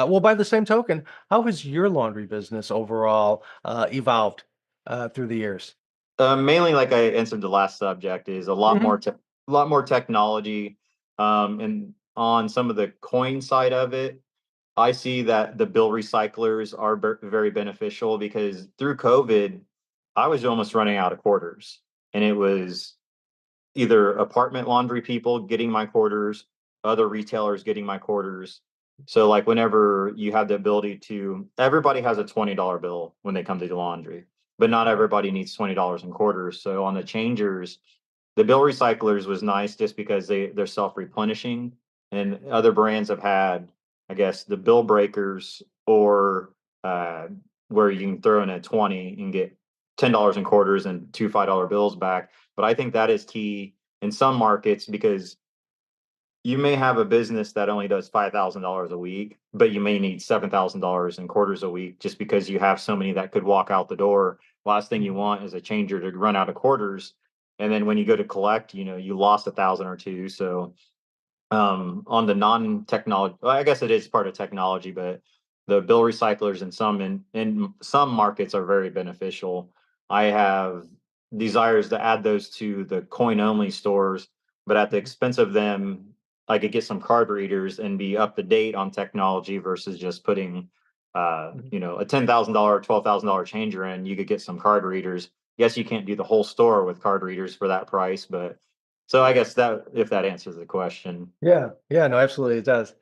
Well, by the same token, how has your laundry business overall evolved through the years? Mainly, like I answered the last subject, is a lot more Hmm. a lot more technology. And on some of the coin side of it, I see that the bill recyclers are very beneficial because through COVID, I was almost running out of quarters, and it was either apartment laundry people getting my quarters, other retailers getting my quarters. So like whenever you have the ability to, everybody has a $20 bill when they come to the laundry, but not everybody needs $20 in quarters. So on the changers, the bill recyclers was nice just because they're self-replenishing, and other brands have had, I guess, the bill breakers or uh, where you can throw in a 20 and get $10 in quarters and two $5 bills back. But I think that is key in some markets because you may have a business that only does $5,000 a week, but you may need $7,000 in quarters a week just because you have so many that could walk out the door. Last thing you want is a changer to run out of quarters. And then when you go to collect, you lost 1,000 or two. So on the non-technology, well, I guess it is part of technology, but the bill recyclers in some markets are very beneficial. I have desires to add those to the coin only stores, but at the expense of them, I could get some card readers and be up to date on technology versus just putting a $10,000, $12,000 changer in. You could get some card readers. Yes, you can't do the whole store with card readers for that price, but so I guess that if that answers the question. Yeah, yeah, no, absolutely, it does.